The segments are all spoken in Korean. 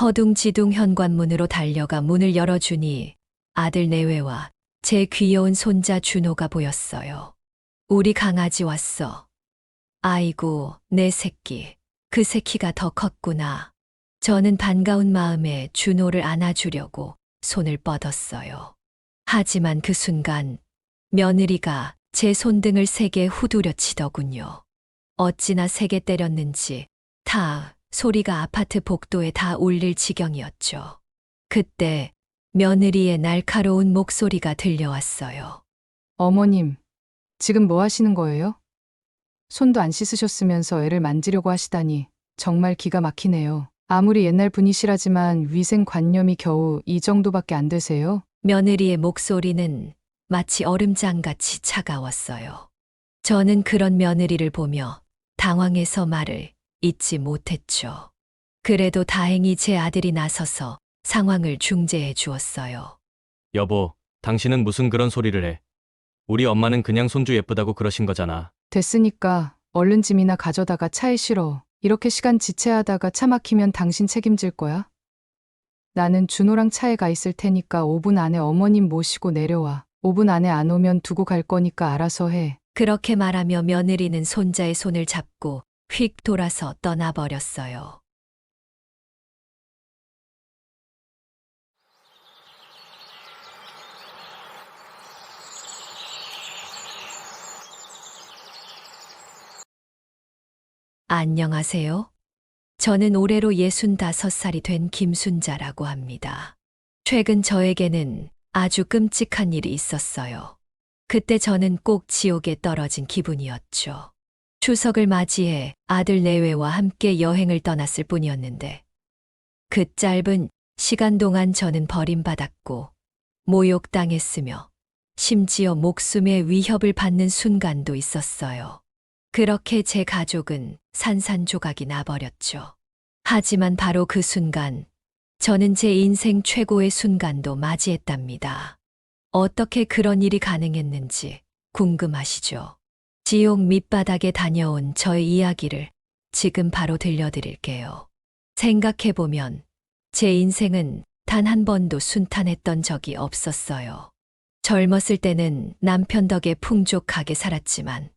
허둥지둥 현관문으로 달려가 문을 열어주니 아들 내외와 제 귀여운 손자 준호가 보였어요. 우리 강아지 왔어. 아이고, 내 새끼. 그 새끼가 더 컸구나. 저는 반가운 마음에 준호를 안아주려고 손을 뻗었어요. 하지만 그 순간 며느리가 제 손등을 세게 후두려 치더군요. 어찌나 세게 때렸는지 소리가 아파트 복도에 다 울릴 지경이었죠. 그때 며느리의 날카로운 목소리가 들려왔어요. 어머님, 지금 뭐 하시는 거예요? 손도 안 씻으셨으면서 애를 만지려고 하시다니 정말 기가 막히네요. 아무리 옛날 분이시라지만 위생관념이 겨우 이 정도밖에 안 되세요? 며느리의 목소리는 마치 얼음장같이 차가웠어요. 저는 그런 며느리를 보며 당황해서 말을 잇지 못했죠. 그래도 다행히 제 아들이 나서서 상황을 중재해 주었어요. 여보, 당신은 무슨 그런 소리를 해. 우리 엄마는 그냥 손주 예쁘다고 그러신 거잖아. 됐으니까 얼른 짐이나 가져다가 차에 실어. 이렇게 시간 지체하다가 차 막히면 당신 책임질 거야? 나는 준호랑 차에 가 있을 테니까 5분 안에 어머님 모시고 내려와. 5분 안에 안 오면 두고 갈 거니까 알아서 해. 그렇게 말하며 며느리는 손자의 손을 잡고 휙 돌아서 떠나버렸어요. 안녕하세요. 저는 올해로 65살이 된 김순자라고 합니다. 최근 저에게는 아주 끔찍한 일이 있었어요. 그때 저는 꼭 지옥에 떨어진 기분이었죠. 추석을 맞이해 아들 내외와 함께 여행을 떠났을 뿐이었는데 그 짧은 시간 동안 저는 버림받았고 모욕당했으며 심지어 목숨의 위협을 받는 순간도 있었어요. 그렇게 제 가족은 산산조각이 나버렸죠. 하지만 바로 그 순간 저는 제 인생 최고의 순간도 맞이했답니다. 어떻게 그런 일이 가능했는지 궁금하시죠? 지옥 밑바닥에 다녀온 저의 이야기를 지금 바로 들려드릴게요. 생각해보면 제 인생은 단 한 번도 순탄했던 적이 없었어요. 젊었을 때는 남편 덕에 풍족하게 살았지만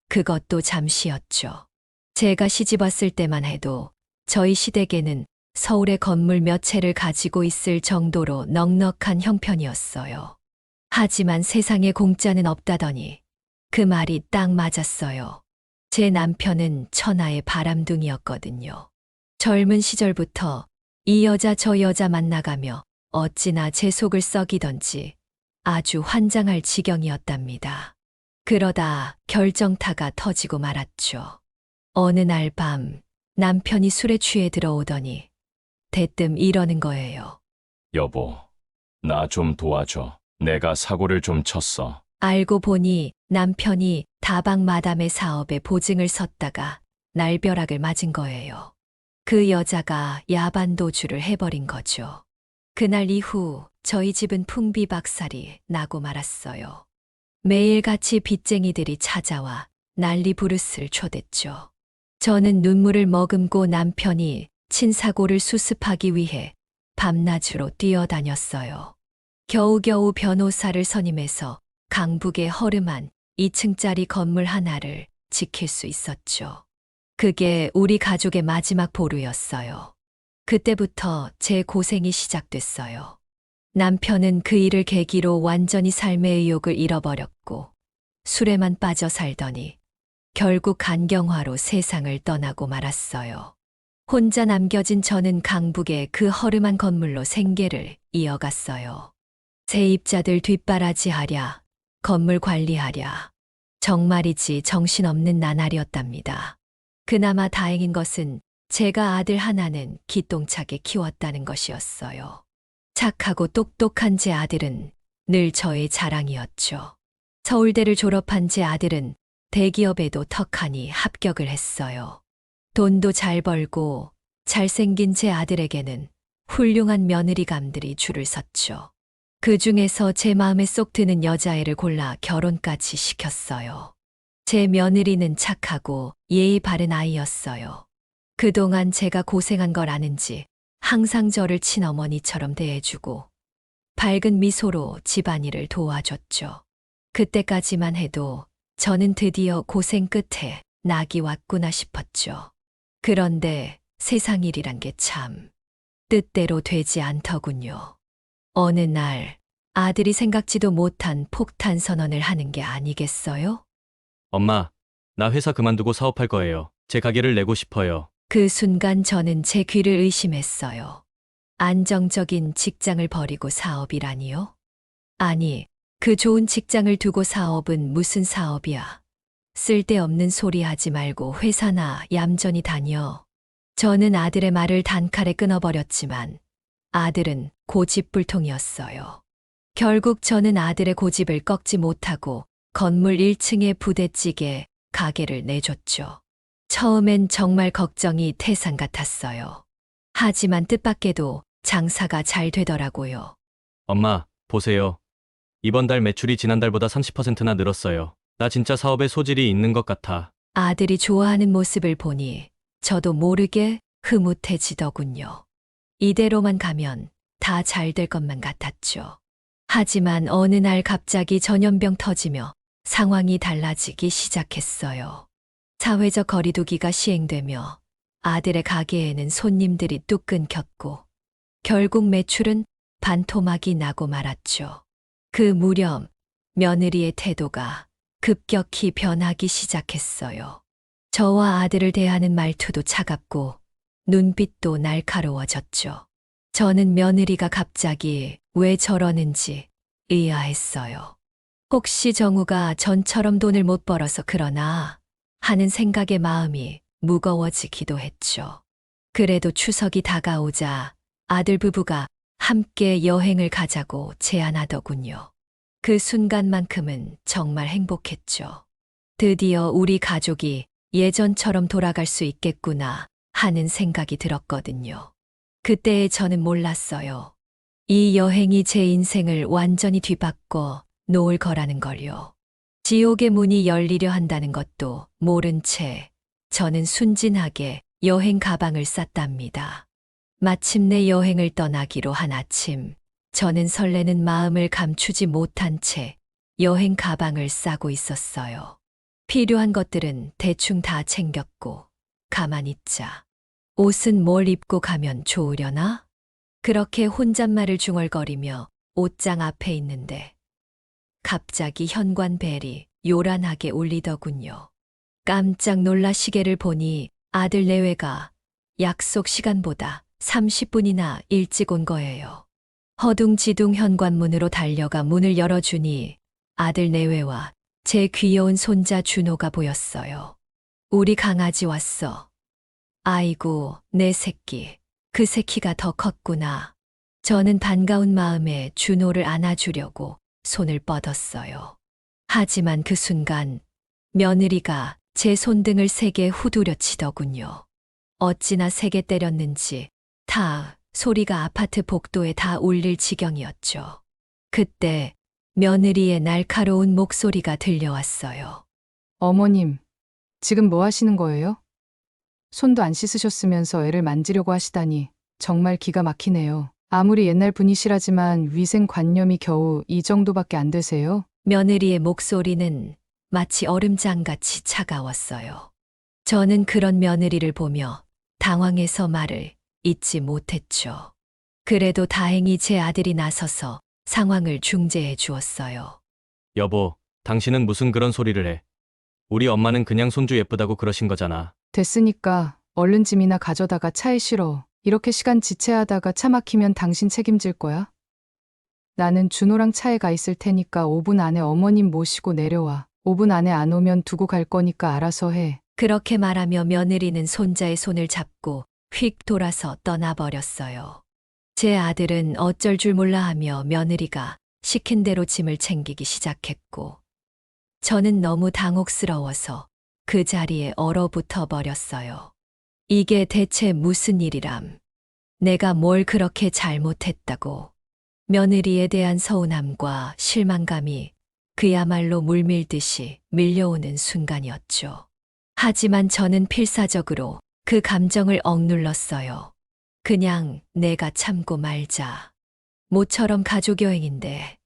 그것도 잠시였죠. 제가 시집왔을 때만 해도 저희 시댁에는 서울에 건물 몇 채를 가지고 있을 정도로 넉넉한 형편이었어요. 하지만 세상에 공짜는 없다더니 그 말이 딱 맞았어요. 제 남편은 천하의 바람둥이였거든요. 젊은 시절부터 이 여자 저 여자 만나가며 어찌나 제 속을 썩이던지 아주 환장할 지경이었답니다. 그러다 결정타가 터지고 말았죠. 어느 날 밤 남편이 술에 취해 들어오더니 대뜸 이러는 거예요. 여보, 나 좀 도와줘. 내가 사고를 좀 쳤어. 알고 보니 남편이 다방 마담의 사업에 보증을 섰다가 날벼락을 맞은 거예요. 그 여자가 야반도주를 해버린 거죠. 그날 이후 저희 집은 풍비박살이 나고 말았어요. 매일같이 빚쟁이들이 찾아와 난리 부르스를 초댔죠. 저는 눈물을 머금고 남편이 친 사고를 수습하기 위해 밤낮으로 뛰어다녔어요. 겨우겨우 변호사를 선임해서 강북의 허름한 2층짜리 건물 하나를 지킬 수 있었죠. 그게 우리 가족의 마지막 보루였어요. 그때부터 제 고생이 시작됐어요. 남편은 그 일을 계기로 완전히 삶의 의욕을 잃어버렸고 술에만 빠져 살더니 결국 간경화로 세상을 떠나고 말았어요. 혼자 남겨진 저는 강북의 그 허름한 건물로 생계를 이어갔어요. 세입자들 뒷바라지하랴, 건물 관리하랴. 정말이지 정신없는 나날이었답니다. 그나마 다행인 것은 제가 아들 하나는 기똥차게 키웠다는 것이었어요. 착하고 똑똑한 제 아들은 늘 저의 자랑이었죠. 서울대를 졸업한 제 아들은 대기업에도 턱하니 합격을 했어요. 돈도 잘 벌고 잘생긴 제 아들에게는 훌륭한 며느리감들이 줄을 섰죠. 그 중에서 제 마음에 쏙 드는 여자애를 골라 결혼까지 시켰어요. 제 며느리는 착하고 예의 바른 아이였어요. 그동안 제가 고생한 걸 아는지 항상 저를 친어머니처럼 대해주고 밝은 미소로 집안일을 도와줬죠. 그때까지만 해도 저는 드디어 고생 끝에 낙이 왔구나 싶었죠. 그런데 세상 일이란 게 참 뜻대로 되지 않더군요. 어느 날 아들이 생각지도 못한 폭탄 선언을 하는 게 아니겠어요? 엄마, 나 회사 그만두고 사업할 거예요. 제 가게를 내고 싶어요. 그 순간 저는 제 귀를 의심했어요. 안정적인 직장을 버리고 사업이라니요? 아니, 그 좋은 직장을 두고 사업은 무슨 사업이야? 쓸데없는 소리 하지 말고 회사나 얌전히 다녀. 저는 아들의 말을 단칼에 끊어버렸지만 아들은 고집불통이었어요. 결국 저는 아들의 고집을 꺾지 못하고 건물 1층에 부대찌개 가게를 내줬죠. 처음엔 정말 걱정이 태산 같았어요. 하지만 뜻밖에도 장사가 잘 되더라고요. 엄마, 보세요. 이번 달 매출이 지난달보다 30%나 늘었어요. 나 진짜 사업에 소질이 있는 것 같아. 아들이 좋아하는 모습을 보니 저도 모르게 흐뭇해지더군요. 이대로만 가면 다 잘 될 것만 같았죠. 하지만 어느 날 갑자기 전염병 터지며 상황이 달라지기 시작했어요. 사회적 거리두기가 시행되며 아들의 가게에는 손님들이 뚝 끊겼고 결국 매출은 반토막이 나고 말았죠. 그 무렵 며느리의 태도가 급격히 변하기 시작했어요. 저와 아들을 대하는 말투도 차갑고 눈빛도 날카로워졌죠. 저는 며느리가 갑자기 왜 저러는지 의아했어요. 혹시 정우가 전처럼 돈을 못 벌어서 그러나 하는 생각에 마음이 무거워지기도 했죠. 그래도 추석이 다가오자 아들 부부가 함께 여행을 가자고 제안하더군요. 그 순간만큼은 정말 행복했죠. 드디어 우리 가족이 예전처럼 돌아갈 수 있겠구나 하는 생각이 들었거든요. 그때의 저는 몰랐어요. 이 여행이 제 인생을 완전히 뒤바꿔 놓을 거라는 걸요. 지옥의 문이 열리려 한다는 것도 모른 채 저는 순진하게 여행 가방을 쌌답니다. 마침내 여행을 떠나기로 한 아침, 저는 설레는 마음을 감추지 못한 채 여행 가방을 싸고 있었어요. 필요한 것들은 대충 다 챙겼고, 가만히 있자. 옷은 뭘 입고 가면 좋으려나? 그렇게 혼잣말을 중얼거리며 옷장 앞에 있는데, 갑자기 현관벨이 요란하게 울리더군요. 깜짝 놀라 시계를 보니 아들 내외가 약속 시간보다 30분이나 일찍 온 거예요. 허둥지둥 현관문으로 달려가 문을 열어주니 아들 내외와 제 귀여운 손자 준호가 보였어요. 우리 강아지 왔어. 아이고, 내 새끼. 그 새끼가 더 컸구나. 저는 반가운 마음에 준호를 안아주려고 손을 뻗었어요. 하지만 그 순간 며느리가 제 손등을 세게 후두려 치더군요. 어찌나 세게 때렸는지 다 소리가 아파트 복도에 다 울릴 지경이었죠. 그때 며느리의 날카로운 목소리가 들려왔어요. 어머님, 지금 뭐 하시는 거예요? 손도 안 씻으셨으면서 애를 만지려고 하시다니 정말 기가 막히네요. 아무리 옛날 분이시라지만 위생관념이 겨우 이 정도밖에 안 되세요? 며느리의 목소리는 마치 얼음장같이 차가웠어요. 저는 그런 며느리를 보며 당황해서 말을 잇지 못했죠. 그래도 다행히 제 아들이 나서서 상황을 중재해 주었어요. 여보, 당신은 무슨 그런 소리를 해. 우리 엄마는 그냥 손주 예쁘다고 그러신 거잖아. 됐으니까 얼른 짐이나 가져다가 차에 실어. 이렇게 시간 지체하다가 차 막히면 당신 책임질 거야? 나는 준호랑 차에 가 있을 테니까 5분 안에 어머님 모시고 내려와. 5분 안에 안 오면 두고 갈 거니까 알아서 해. 그렇게 말하며 며느리는 손자의 손을 잡고 휙 돌아서 떠나버렸어요. 제 아들은 어쩔 줄 몰라 하며 며느리가 시킨 대로 짐을 챙기기 시작했고, 저는 너무 당혹스러워서 그 자리에 얼어붙어 버렸어요. 이게 대체 무슨 일이람? 내가 뭘 그렇게 잘못했다고? 며느리에 대한 서운함과 실망감이 그야말로 물밀듯이 밀려오는 순간이었죠. 하지만 저는 필사적으로 그 감정을 억눌렀어요. 그냥 내가 참고 말자. 모처럼 가족 여행인데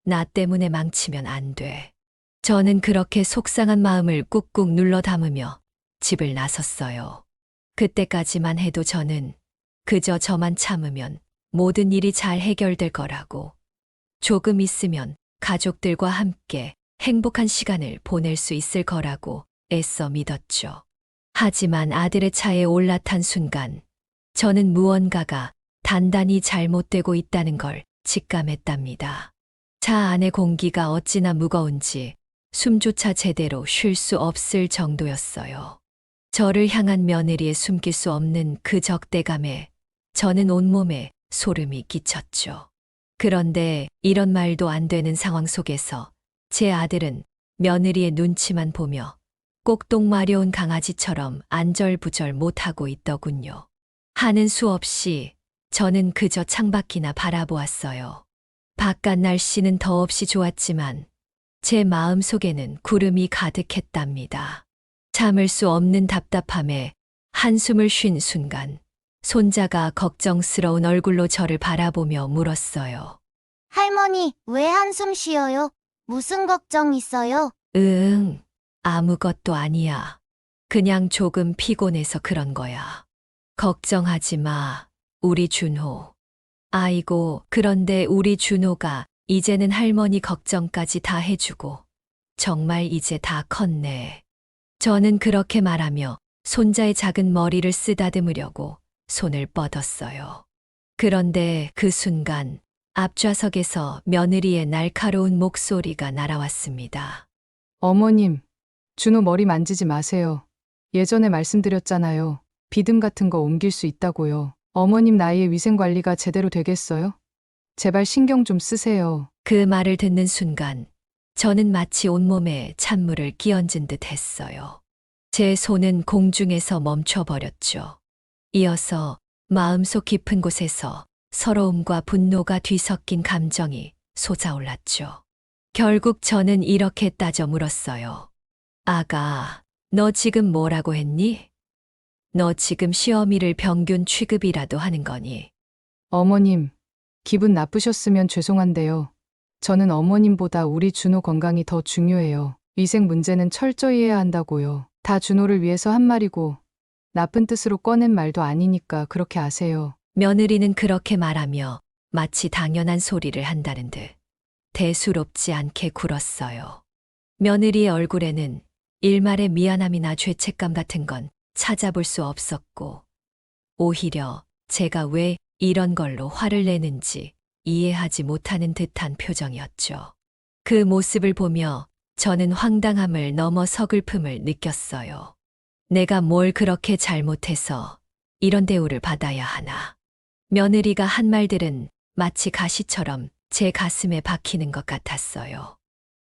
나 때문에 망치면 안 돼. 저는 그렇게 속상한 마음을 꾹꾹 눌러 담으며 집을 나섰어요. 그때까지만 해도 저는 그저 저만 참으면 모든 일이 잘 해결될 거라고, 조금 있으면 가족들과 함께 행복한 시간을 보낼 수 있을 거라고 애써 믿었죠. 하지만 아들의 차에 올라탄 순간 저는 무언가가 단단히 잘못되고 있다는 걸 직감했답니다. 차 안의 공기가 어찌나 무거운지 숨조차 제대로 쉴 수 없을 정도였어요. 저를 향한 며느리의 숨길 수 없는 그 적대감에 저는 온몸에 소름이 끼쳤죠. 그런데 이런 말도 안 되는 상황 속에서 제 아들은 며느리의 눈치만 보며 꼭똑 마려운 강아지처럼 안절부절 못하고 있더군요. 하는 수 없이 저는 그저 창밖이나 바라보았어요. 바깥 날씨는 더없이 좋았지만 제 마음 속에는 구름이 가득했답니다. 참을 수 없는 답답함에 한숨을 쉰 순간 손자가 걱정스러운 얼굴로 저를 바라보며 물었어요. 할머니, 왜 한숨 쉬어요? 무슨 걱정 있어요? 응, 아무것도 아니야. 그냥 조금 피곤해서 그런 거야. 걱정하지 마, 우리 준호. 아이고, 그런데 우리 준호가 이제는 할머니 걱정까지 다 해주고 정말 이제 다 컸네. 저는 그렇게 말하며 손자의 작은 머리를 쓰다듬으려고 손을 뻗었어요. 그런데 그 순간 앞좌석에서 며느리의 날카로운 목소리가 날아왔습니다. 어머님, 준호 머리 만지지 마세요. 예전에 말씀드렸잖아요. 비듬 같은 거 옮길 수 있다고요. 어머님 나이에 위생 관리가 제대로 되겠어요? 제발 신경 좀 쓰세요. 그 말을 듣는 순간 저는 마치 온몸에 찬물을 끼얹은 듯 했어요. 제 손은 공중에서 멈춰버렸죠. 이어서 마음속 깊은 곳에서 서러움과 분노가 뒤섞인 감정이 솟아올랐죠. 결국 저는 이렇게 따져 물었어요. 아가, 너 지금 뭐라고 했니? 너 지금 시어미를 평균 취급이라도 하는 거니? 어머님, 기분 나쁘셨으면 죄송한데요. 저는 어머님보다 우리 준호 건강이 더 중요해요. 위생 문제는 철저히 해야 한다고요. 다 준호를 위해서 한 말이고 나쁜 뜻으로 꺼낸 말도 아니니까 그렇게 아세요. 며느리는 그렇게 말하며 마치 당연한 소리를 한다는 듯 대수롭지 않게 굴었어요. 며느리의 얼굴에는 일말의 미안함이나 죄책감 같은 건 찾아볼 수 없었고, 오히려 제가 왜 이런 걸로 화를 내는지 이해하지 못하는 듯한 표정이었죠. 그 모습을 보며 저는 황당함을 넘어 서글픔을 느꼈어요. 내가 뭘 그렇게 잘못해서 이런 대우를 받아야 하나. 며느리가 한 말들은 마치 가시처럼 제 가슴에 박히는 것 같았어요.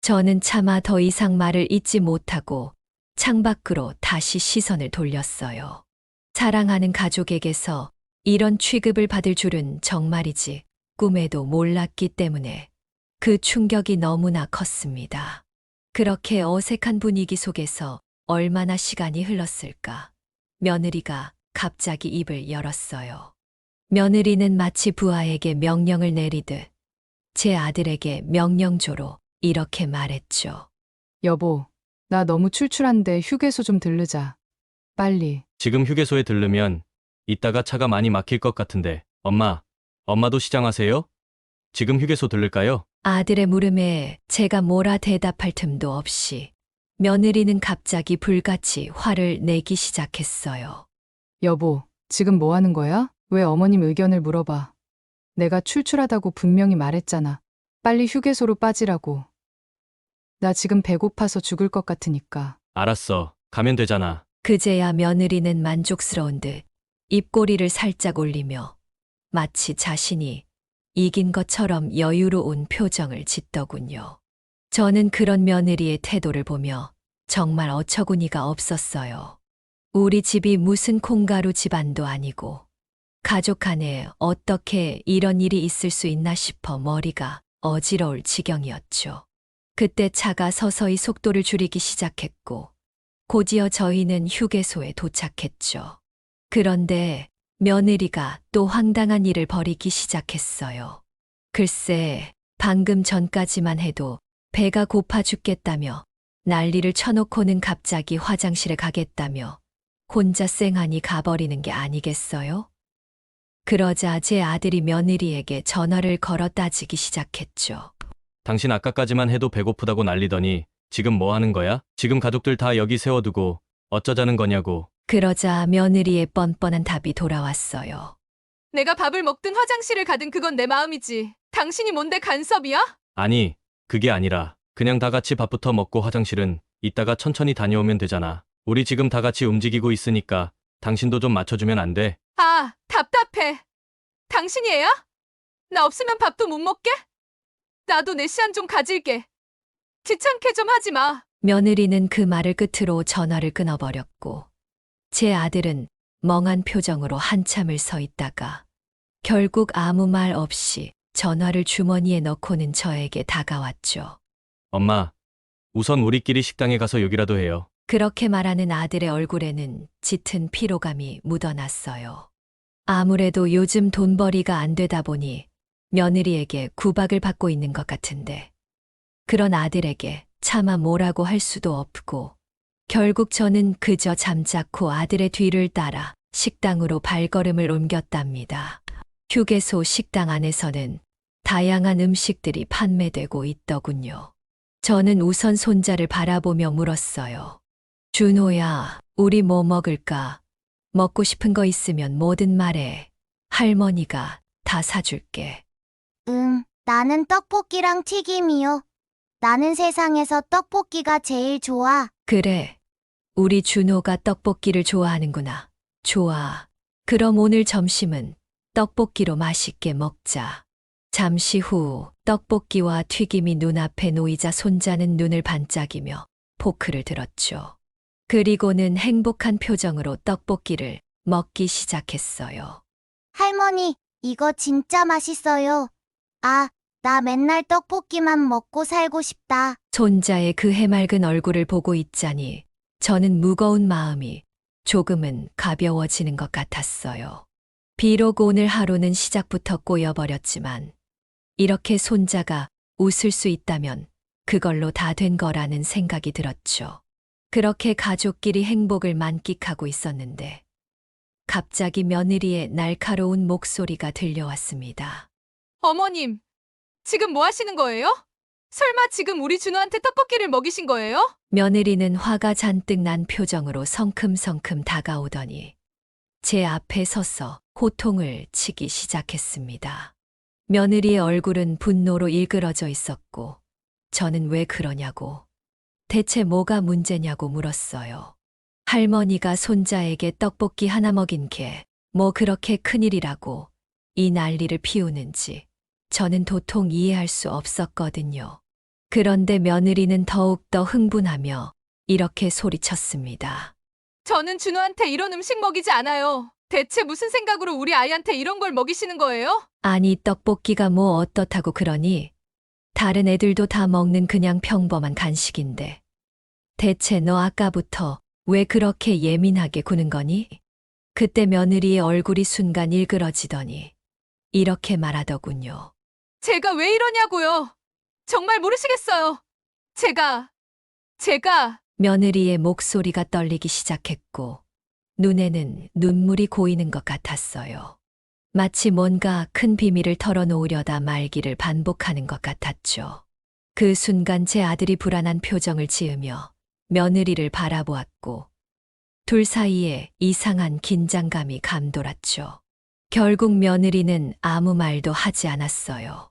저는 차마 더 이상 말을 잇지 못하고 창밖으로 다시 시선을 돌렸어요. 사랑하는 가족에게서 이런 취급을 받을 줄은 정말이지 꿈에도 몰랐기 때문에 그 충격이 너무나 컸습니다. 그렇게 어색한 분위기 속에서 얼마나 시간이 흘렀을까. 며느리가 갑자기 입을 열었어요. 며느리는 마치 부하에게 명령을 내리듯 제 아들에게 명령조로 이렇게 말했죠. 여보, 나 너무 출출한데 휴게소 좀 들르자. 빨리. 지금 휴게소에 들르면 이따가 차가 많이 막힐 것 같은데. 엄마도 시장하세요? 지금 휴게소 들를까요? 아들의 물음에 제가 뭐라 대답할 틈도 없이 며느리는 갑자기 불같이 화를 내기 시작했어요. 여보, 지금 뭐 하는 거야? 왜 어머님 의견을 물어봐? 내가 출출하다고 분명히 말했잖아. 빨리 휴게소로 빠지라고. 나 지금 배고파서 죽을 것 같으니까. 알았어. 가면 되잖아. 그제야 며느리는 만족스러운 듯 입꼬리를 살짝 올리며 마치 자신이 이긴 것처럼 여유로운 표정을 짓더군요. 저는 그런 며느리의 태도를 보며 정말 어처구니가 없었어요. 우리 집이 무슨 콩가루 집안도 아니고 가족 안에 어떻게 이런 일이 있을 수 있나 싶어 머리가 어지러울 지경이었죠. 그때 차가 서서히 속도를 줄이기 시작했고 곧이어 저희는 휴게소에 도착했죠. 그런데 며느리가 또 황당한 일을 벌이기 시작했어요. 글쎄, 방금 전까지만 해도 배가 고파 죽겠다며 난리를 쳐놓고는 갑자기 화장실에 가겠다며 혼자 쌩하니 가버리는 게 아니겠어요? 그러자 제 아들이 며느리에게 전화를 걸어 따지기 시작했죠. 당신 아까까지만 해도 배고프다고 난리더니 지금 뭐 하는 거야? 지금 가족들 다 여기 세워두고 어쩌자는 거냐고. 그러자 며느리의 뻔뻔한 답이 돌아왔어요. 내가 밥을 먹든 화장실을 가든 그건 내 마음이지. 당신이 뭔데 간섭이야? 아니, 그게 아니라 그냥 다 같이 밥부터 먹고 화장실은 이따가 천천히 다녀오면 되잖아. 우리 지금 다 같이 움직이고 있으니까 당신도 좀 맞춰주면 안 돼? 아, 답답해. 당신이 애야? 나 없으면 밥도 못 먹게? 나도 내 시간 좀 가질게. 귀찮게 좀 하지 마. 며느리는 그 말을 끝으로 전화를 끊어버렸고 제 아들은 멍한 표정으로 한참을 서 있다가 결국 아무 말 없이 전화를 주머니에 넣고는 저에게 다가왔죠. 엄마, 우선 우리끼리 식당에 가서 욕이라도 해요. 그렇게 말하는 아들의 얼굴에는 짙은 피로감이 묻어났어요. 아무래도 요즘 돈벌이가 안 되다 보니 며느리에게 구박을 받고 있는 것 같은데 그런 아들에게 차마 뭐라고 할 수도 없고 결국 저는 그저 잠자코 아들의 뒤를 따라 식당으로 발걸음을 옮겼답니다. 휴게소 식당 안에서는 다양한 음식들이 판매되고 있더군요. 저는 우선 손자를 바라보며 물었어요. 준호야, 우리 뭐 먹을까? 먹고 싶은 거 있으면 뭐든 말해. 할머니가 다 사줄게. 나는 떡볶이랑 튀김이요. 나는 세상에서 떡볶이가 제일 좋아. 그래, 우리 준호가 떡볶이를 좋아하는구나. 좋아. 그럼 오늘 점심은 떡볶이로 맛있게 먹자. 잠시 후 떡볶이와 튀김이 눈앞에 놓이자 손자는 눈을 반짝이며 포크를 들었죠. 그리고는 행복한 표정으로 떡볶이를 먹기 시작했어요. 할머니, 이거 진짜 맛있어요. 아, 나 맨날 떡볶이만 먹고 살고 싶다. 손자의 그 해맑은 얼굴을 보고 있자니 저는 무거운 마음이 조금은 가벼워지는 것 같았어요. 비록 오늘 하루는 시작부터 꼬여버렸지만 이렇게 손자가 웃을 수 있다면 그걸로 다 된 거라는 생각이 들었죠. 그렇게 가족끼리 행복을 만끽하고 있었는데 갑자기 며느리의 날카로운 목소리가 들려왔습니다. 어머님, 지금 뭐 하시는 거예요? 설마 지금 우리 준호한테 떡볶이를 먹이신 거예요? 며느리는 화가 잔뜩 난 표정으로 성큼성큼 다가오더니 제 앞에 서서 호통을 치기 시작했습니다. 며느리의 얼굴은 분노로 일그러져 있었고 저는 왜 그러냐고, 대체 뭐가 문제냐고 물었어요. 할머니가 손자에게 떡볶이 하나 먹인 게 뭐 그렇게 큰일이라고 이 난리를 피우는지 저는 도통 이해할 수 없었거든요. 그런데 며느리는 더욱더 흥분하며 이렇게 소리쳤습니다. 저는 준호한테 이런 음식 먹이지 않아요. 대체 무슨 생각으로 우리 아이한테 이런 걸 먹이시는 거예요? 아니, 떡볶이가 뭐 어떻다고 그러니? 다른 애들도 다 먹는 그냥 평범한 간식인데. 대체 너 아까부터 왜 그렇게 예민하게 구는 거니? 그때 며느리의 얼굴이 순간 일그러지더니 이렇게 말하더군요. 제가 왜 이러냐고요? 정말 모르시겠어요. 제가 며느리의 목소리가 떨리기 시작했고 눈에는 눈물이 고이는 것 같았어요. 마치 뭔가 큰 비밀을 털어놓으려다 말기를 반복하는 것 같았죠. 그 순간 제 아들이 불안한 표정을 지으며 며느리를 바라보았고 둘 사이에 이상한 긴장감이 감돌았죠. 결국 며느리는 아무 말도 하지 않았어요.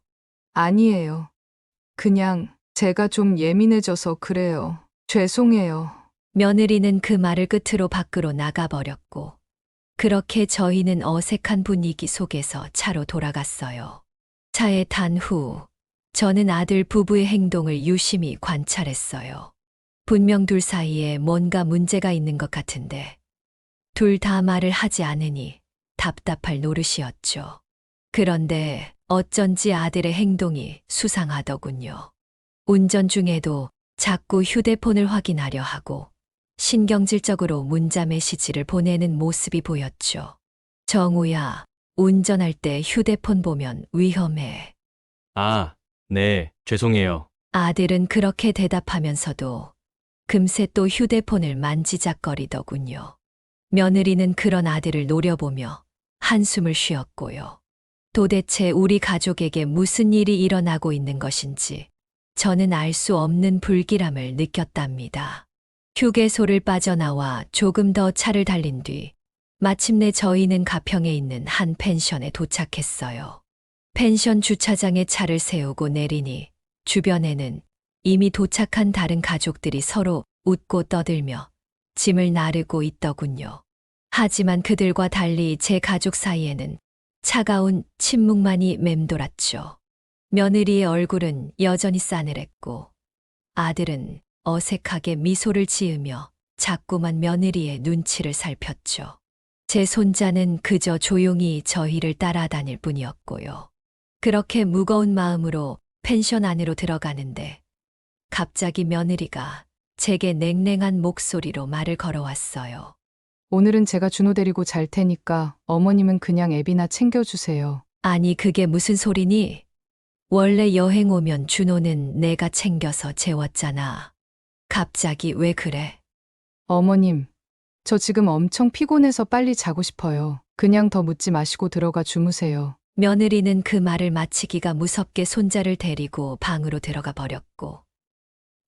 아니에요. 그냥 제가 좀 예민해져서 그래요. 죄송해요. 며느리는 그 말을 끝으로 밖으로 나가버렸고 그렇게 저희는 어색한 분위기 속에서 차로 돌아갔어요. 차에 탄 후 저는 아들 부부의 행동을 유심히 관찰했어요. 분명 둘 사이에 뭔가 문제가 있는 것 같은데 둘 다 말을 하지 않으니 답답할 노릇이었죠. 그런데 어쩐지 아들의 행동이 수상하더군요. 운전 중에도 자꾸 휴대폰을 확인하려 하고 신경질적으로 문자 메시지를 보내는 모습이 보였죠. 정우야, 운전할 때 휴대폰 보면 위험해. 아, 네, 죄송해요. 아들은 그렇게 대답하면서도 금세 또 휴대폰을 만지작거리더군요. 며느리는 그런 아들을 노려보며 한숨을 쉬었고요. 도대체 우리 가족에게 무슨 일이 일어나고 있는 것인지 저는 알 수 없는 불길함을 느꼈답니다. 휴게소를 빠져나와 조금 더 차를 달린 뒤 마침내 저희는 가평에 있는 한 펜션에 도착했어요. 펜션 주차장에 차를 세우고 내리니 주변에는 이미 도착한 다른 가족들이 서로 웃고 떠들며 짐을 나르고 있더군요. 하지만 그들과 달리 제 가족 사이에는 차가운 침묵만이 맴돌았죠. 며느리의 얼굴은 여전히 싸늘했고 아들은 어색하게 미소를 지으며 자꾸만 며느리의 눈치를 살폈죠. 제 손자는 그저 조용히 저희를 따라다닐 뿐이었고요. 그렇게 무거운 마음으로 펜션 안으로 들어가는데 갑자기 며느리가 제게 냉랭한 목소리로 말을 걸어왔어요. 오늘은 제가 준호 데리고 잘 테니까 어머님은 그냥 애비나 챙겨주세요. 아니, 그게 무슨 소리니? 원래 여행 오면 준호는 내가 챙겨서 재웠잖아. 갑자기 왜 그래? 어머님, 저 지금 엄청 피곤해서 빨리 자고 싶어요. 그냥 더 묻지 마시고 들어가 주무세요. 며느리는 그 말을 마치기가 무섭게 손자를 데리고 방으로 들어가 버렸고,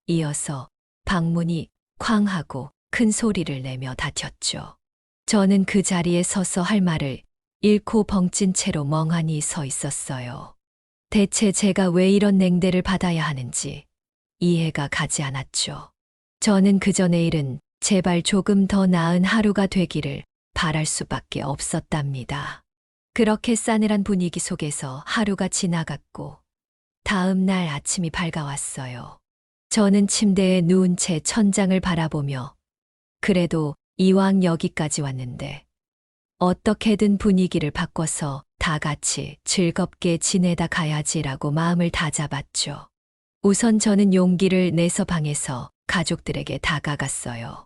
이어서 방문이 쾅 하고 큰 소리를 내며 닫혔죠. 저는 그 자리에 서서 할 말을 잃고 벙찐 채로 멍하니 서 있었어요. 대체 제가 왜 이런 냉대를 받아야 하는지 이해가 가지 않았죠. 저는 그저 내일은 제발 조금 더 나은 하루가 되기를 바랄 수밖에 없었답니다. 그렇게 싸늘한 분위기 속에서 하루가 지나갔고 다음 날 아침이 밝아왔어요. 저는 침대에 누운 채 천장을 바라보며 그래도 이왕 여기까지 왔는데 어떻게든 분위기를 바꿔서 다 같이 즐겁게 지내다 가야지라고 마음을 다잡았죠. 우선 저는 용기를 내서 방에서 가족들에게 다가갔어요.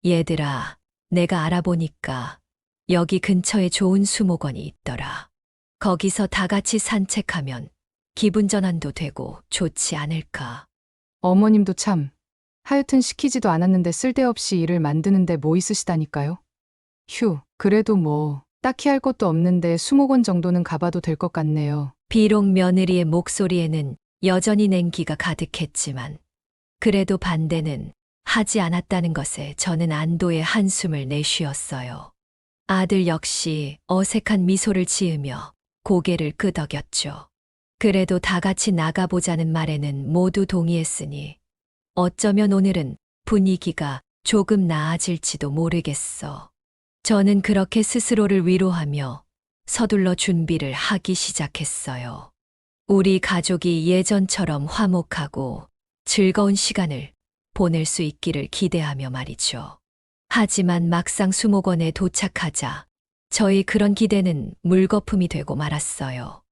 얘들아, 내가 알아보니까 여기 근처에 좋은 수목원이 있더라. 거기서 다 같이 산책하면 기분 전환도 되고 좋지 않을까. 어머님도 참, 하여튼 시키지도 않았는데 쓸데없이 일을 만드는데 뭐 있으시다니까요. 휴, 그래도 뭐 딱히 할 것도 없는데 수목원 정도는 가봐도 될 것 같네요. 비록 며느리의 목소리에는 여전히 냉기가 가득했지만 그래도 반대는 하지 않았다는 것에 저는 안도의 한숨을 내쉬었어요. 아들 역시 어색한 미소를 지으며 고개를 끄덕였죠. 그래도 다 같이 나가보자는 말에는 모두 동의했으니 어쩌면 오늘은 분위기가 조금 나아질지도 모르겠어. 저는 그렇게 스스로를 위로하며 서둘러 준비를 하기 시작했어요. 우리 가족이 예전처럼 화목하고 즐거운 시간을 보낼 수 있기를 기대하며 말이죠. 하지만 막상 수목원에 도착하자 저희 그런 기대는 물거품이 되고 말았어요.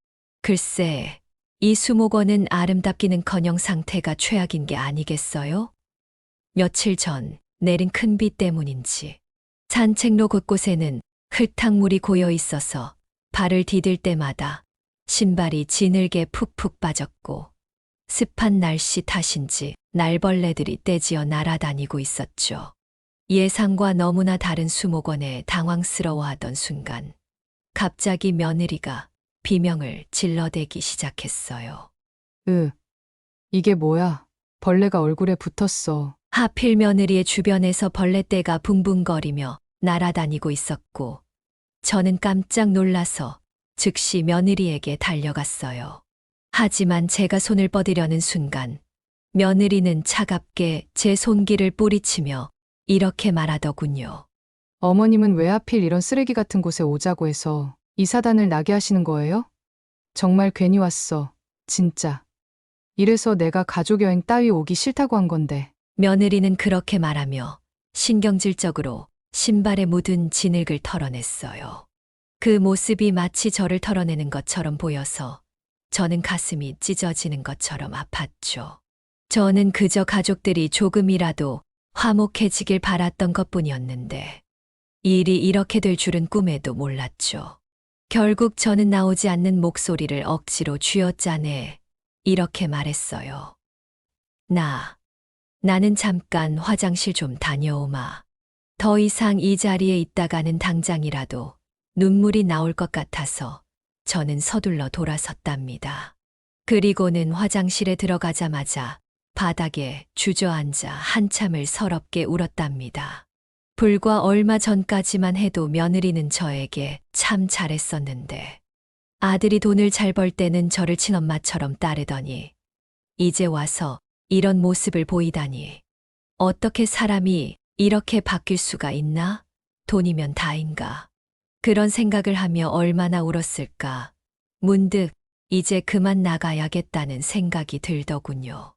글쎄, 이 수목원은 아름답기는커녕 상태가 최악인 게 아니겠어요? 며칠 전 내린 큰 비 때문인지 산책로 곳곳에는 흙탕물이 고여 있어서 발을 디딜 때마다 신발이 지늘게 푹푹 빠졌고 습한 날씨 탓인지 날벌레들이 떼지어 날아다니고 있었죠. 예상과 너무나 다른 수목원에 당황스러워하던 순간 갑자기 며느리가 비명을 질러대기 시작했어요. 이게 뭐야? 벌레가 얼굴에 붙었어. 하필 며느리의 주변에서 벌레떼가 붕붕거리며 날아다니고 있었고 저는 깜짝 놀라서 즉시 며느리에게 달려갔어요. 하지만 제가 손을 뻗으려는 순간 며느리는 차갑게 제 손길을 뿌리치며 이렇게 말하더군요. 어머님은 왜 하필 이런 쓰레기 같은 곳에 오자고 해서 이 사단을 나게 하시는 거예요? 정말 괜히 왔어. 진짜. 이래서 내가 가족 여행 따위 오기 싫다고 한 건데. 며느리는 그렇게 말하며 신경질적으로 신발에 묻은 진흙을 털어냈어요. 그 모습이 마치 저를 털어내는 것처럼 보여서 저는 가슴이 찢어지는 것처럼 아팠죠. 저는 그저 가족들이 조금이라도 화목해지길 바랐던 것뿐이었는데 일이 이렇게 될 줄은 꿈에도 몰랐죠. 결국 저는 나오지 않는 목소리를 억지로 쥐어짜내 이렇게 말했어요. 나는 잠깐 화장실 좀 다녀오마. 더 이상 이 자리에 있다가는 당장이라도 눈물이 나올 것 같아서 저는 서둘러 돌아섰답니다. 그리고는 화장실에 들어가자마자 바닥에 주저앉아 한참을 서럽게 울었답니다. 불과 얼마 전까지만 해도 며느리는 저에게 참 잘했었는데 아들이 돈을 잘 벌 때는 저를 친엄마처럼 따르더니 이제 와서 이런 모습을 보이다니 어떻게 사람이 이렇게 바뀔 수가 있나? 돈이면 다인가? 그런 생각을 하며 얼마나 울었을까? 문득 이제 그만 나가야겠다는 생각이 들더군요.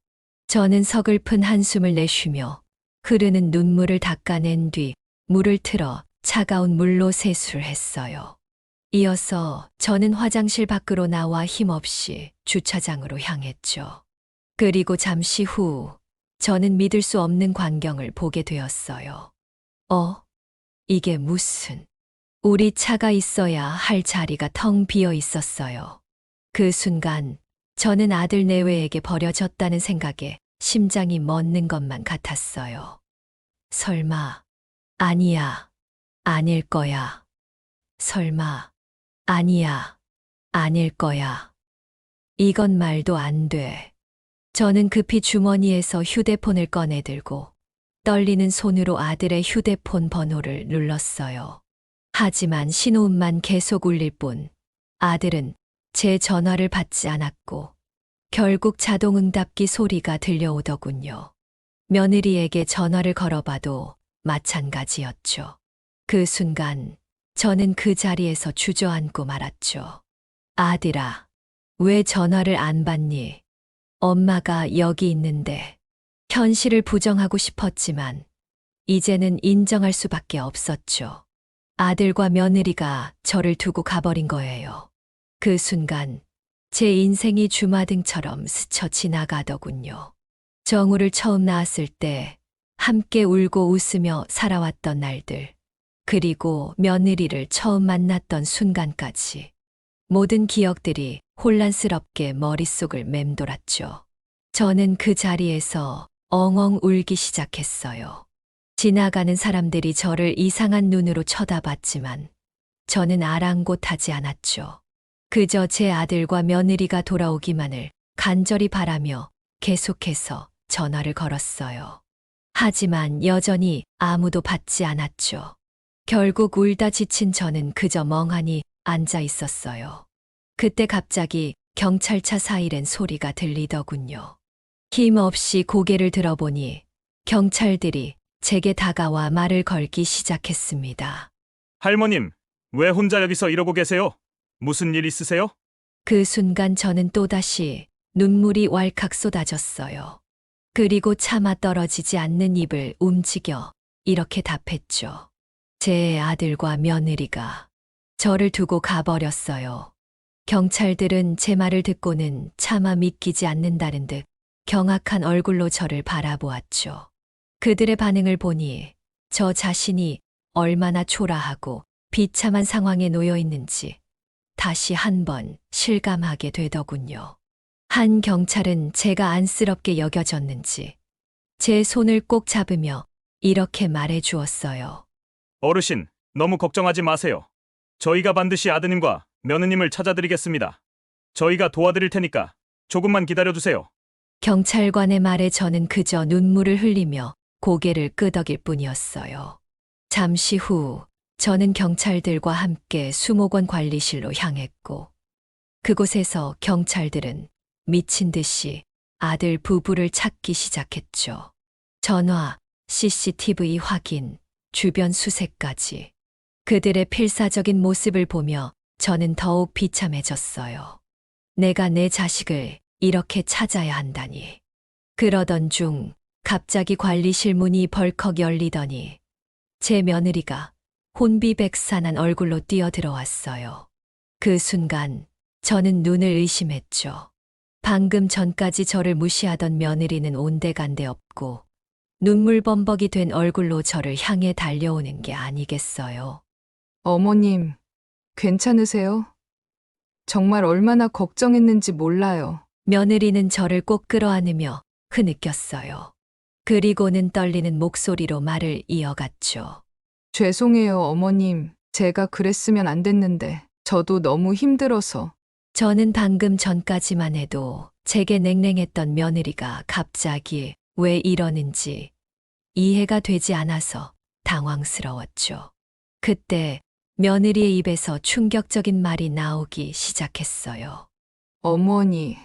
저는 서글픈 한숨을 내쉬며 흐르는 눈물을 닦아낸 뒤 물을 틀어 차가운 물로 세수를 했어요. 이어서 저는 화장실 밖으로 나와 힘없이 주차장으로 향했죠. 그리고 잠시 후 저는 믿을 수 없는 광경을 보게 되었어요. 이게 무슨... 우리 차가 있어야 할 자리가 텅 비어 있었어요. 그 순간 저는 아들 내외에게 버려졌다는 생각에 심장이 멎는 것만 같았어요. 설마, 아니야, 아닐 거야. 설마, 아니야, 아닐 거야. 이건 말도 안 돼. 저는 급히 주머니에서 휴대폰을 꺼내들고 떨리는 손으로 아들의 휴대폰 번호를 눌렀어요. 하지만 신호음만 계속 울릴 뿐 아들은 제 전화를 받지 않았고 결국 자동응답기 소리가 들려오더군요. 며느리에게 전화를 걸어봐도 마찬가지였죠. 그 순간 저는 그 자리에서 주저앉고 말았죠. 아들아, 왜 전화를 안 받니? 엄마가 여기 있는데. 현실을 부정하고 싶었지만 이제는 인정할 수밖에 없었죠. 아들과 며느리가 저를 두고 가버린 거예요. 그 순간 제 인생이 주마등처럼 스쳐 지나가더군요. 정우를 처음 낳았을 때 함께 울고 웃으며 살아왔던 날들, 그리고 며느리를 처음 만났던 순간까지 모든 기억들이 혼란스럽게 머릿속을 맴돌았죠. 저는 그 자리에서 엉엉 울기 시작했어요. 지나가는 사람들이 저를 이상한 눈으로 쳐다봤지만 저는 아랑곳하지 않았죠. 그저 제 아들과 며느리가 돌아오기만을 간절히 바라며 계속해서 전화를 걸었어요. 하지만 여전히 아무도 받지 않았죠. 결국 울다 지친 저는 그저 멍하니 앉아 있었어요. 그때 갑자기 경찰차 사이렌 소리가 들리더군요. 힘없이 고개를 들어보니 경찰들이 제게 다가와 말을 걸기 시작했습니다. 할머님, 왜 혼자 여기서 이러고 계세요? 무슨 일 있으세요? 그 순간 저는 또다시 눈물이 왈칵 쏟아졌어요. 그리고 차마 떨어지지 않는 입을 움직여 이렇게 답했죠. 제 아들과 며느리가 저를 두고 가버렸어요. 경찰들은 제 말을 듣고는 차마 믿기지 않는다는 듯 경악한 얼굴로 저를 바라보았죠. 그들의 반응을 보니 저 자신이 얼마나 초라하고 비참한 상황에 놓여 있는지 다시 한번 실감하게 되더군요. 한 경찰은 제가 안쓰럽게 여겨졌는지 제 손을 꼭 잡으며 이렇게 말해 주었어요. 어르신, 너무 걱정하지 마세요. 저희가 반드시 아드님과 며느님을 찾아드리겠습니다. 저희가 도와드릴 테니까 조금만 기다려주세요. 경찰관의 말에 저는 그저 눈물을 흘리며 고개를 끄덕일 뿐이었어요. 잠시 후 저는 경찰들과 함께 수목원 관리실로 향했고 그곳에서 경찰들은 미친 듯이 아들 부부를 찾기 시작했죠. 전화, CCTV 확인, 주변 수색까지. 그들의 필사적인 모습을 보며 저는 더욱 비참해졌어요. 내가 내 자식을 이렇게 찾아야 한다니. 그러던 중 갑자기 관리실 문이 벌컥 열리더니 제 며느리가 혼비백산한 얼굴로 뛰어들어왔어요. 그 순간 저는 눈을 의심했죠. 방금 전까지 저를 무시하던 며느리는 온데간데 없고 눈물범벅이 된 얼굴로 저를 향해 달려오는 게 아니겠어요. 어머님, 괜찮으세요? 정말 얼마나 걱정했는지 몰라요. 며느리는 저를 꼭 끌어안으며 흐느꼈어요. 그리고는 떨리는 목소리로 말을 이어갔죠. 죄송해요, 어머님. 제가 그랬으면 안 됐는데. 저도 너무 힘들어서. 저는 방금 전까지만 해도 제게 냉랭했던 며느리가 갑자기 왜 이러는지 이해가 되지 않아서 당황스러웠죠. 그때 며느리의 입에서 충격적인 말이 나오기 시작했어요. 어머니,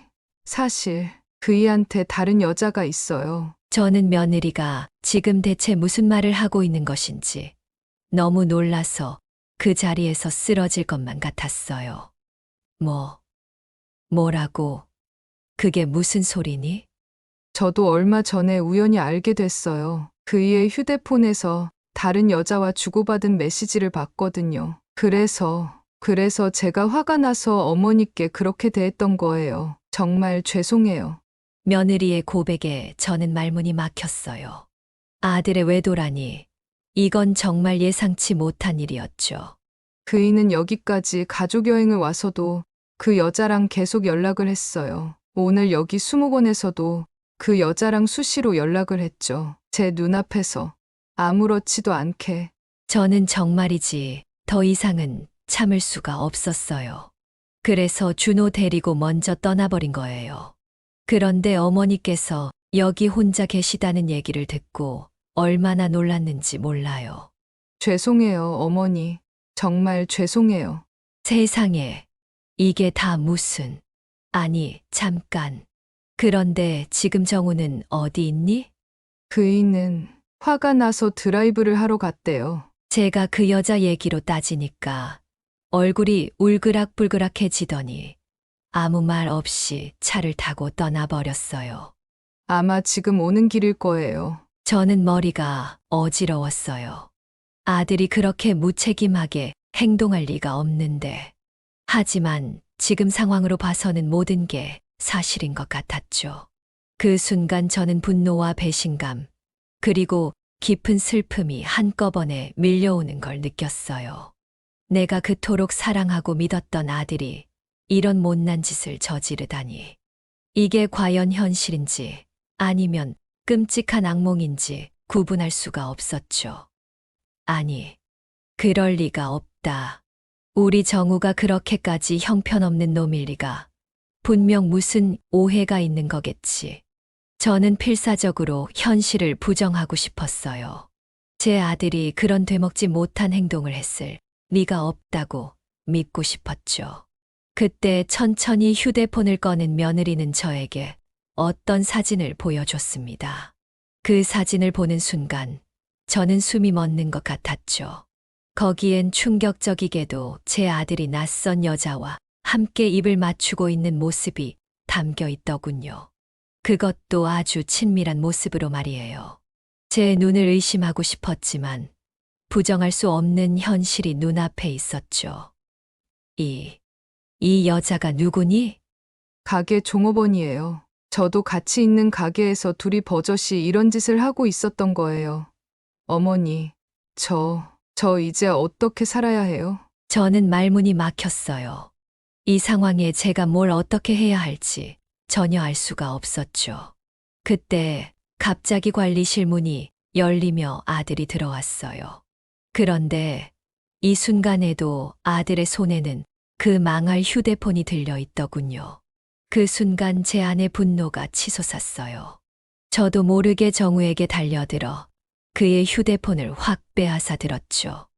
사실 그이한테 다른 여자가 있어요. 저는 며느리가 지금 대체 무슨 말을 하고 있는 것인지 너무 놀라서 그 자리에서 쓰러질 것만 같았어요. 뭐라고? 그게 무슨 소리니? 저도 얼마 전에 우연히 알게 됐어요. 그이의 휴대폰에서 다른 여자와 주고받은 메시지를 봤거든요. 그래서 제가 화가 나서 어머니께 그렇게 대했던 거예요. 정말 죄송해요. 며느리의 고백에 저는 말문이 막혔어요. 아들의 외도라니, 이건 정말 예상치 못한 일이었죠. 그이는 여기까지 가족 여행을 와서도 그 여자랑 계속 연락을 했어요. 오늘 여기 수목원에서도 그 여자랑 수시로 연락을 했죠. 제 눈앞에서 아무렇지도 않게. 저는 정말이지 더 이상은 참을 수가 없었어요. 그래서 준호 데리고 먼저 떠나버린 거예요. 그런데 어머니께서 여기 혼자 계시다는 얘기를 듣고 얼마나 놀랐는지 몰라요. 죄송해요, 어머니. 정말 죄송해요. 세상에, 이게 다 무슨. 아니, 잠깐. 그런데 지금 정우는 어디 있니? 그이는 화가 나서 드라이브를 하러 갔대요. 제가 그 여자 얘기로 따지니까 얼굴이 울그락불그락해지더니 아무 말 없이 차를 타고 떠나버렸어요. 아마 지금 오는 길일 거예요. 저는 머리가 어지러웠어요. 아들이 그렇게 무책임하게 행동할 리가 없는데. 하지만 지금 상황으로 봐서는 모든 게 사실인 것 같았죠. 그 순간 저는 분노와 배신감, 그리고 깊은 슬픔이 한꺼번에 밀려오는 걸 느꼈어요. 내가 그토록 사랑하고 믿었던 아들이 이런 못난 짓을 저지르다니. 이게 과연 현실인지 아니면 끔찍한 악몽인지 구분할 수가 없었죠. 아니, 그럴 리가 없다. 우리 정우가 그렇게까지 형편없는 놈일 리가. 분명 무슨 오해가 있는 거겠지. 저는 필사적으로 현실을 부정하고 싶었어요. 제 아들이 그런 되먹지 못한 행동을 했을 리가 없다고 믿고 싶었죠. 그때 천천히 휴대폰을 꺼낸 며느리는 저에게 어떤 사진을 보여줬습니다. 그 사진을 보는 순간 저는 숨이 멎는 것 같았죠. 거기엔 충격적이게도 제 아들이 낯선 여자와 함께 입을 맞추고 있는 모습이 담겨 있더군요. 그것도 아주 친밀한 모습으로 말이에요. 제 눈을 의심하고 싶었지만 부정할 수 없는 현실이 눈앞에 있었죠. 이 여자가 누구니? 가게 종업원이에요. 저도 같이 있는 가게에서 둘이 버젓이 이런 짓을 하고 있었던 거예요. 어머니, 저 이제 어떻게 살아야 해요? 저는 말문이 막혔어요. 이 상황에 제가 뭘 어떻게 해야 할지 전혀 알 수가 없었죠. 그때 갑자기 관리실 문이 열리며 아들이 들어왔어요. 그런데 이 순간에도 아들의 손에는 그 망할 휴대폰이 들려 있더군요. 그 순간 제 안의 분노가 치솟았어요. 저도 모르게 정우에게 달려들어 그의 휴대폰을 확 빼앗아 들었죠.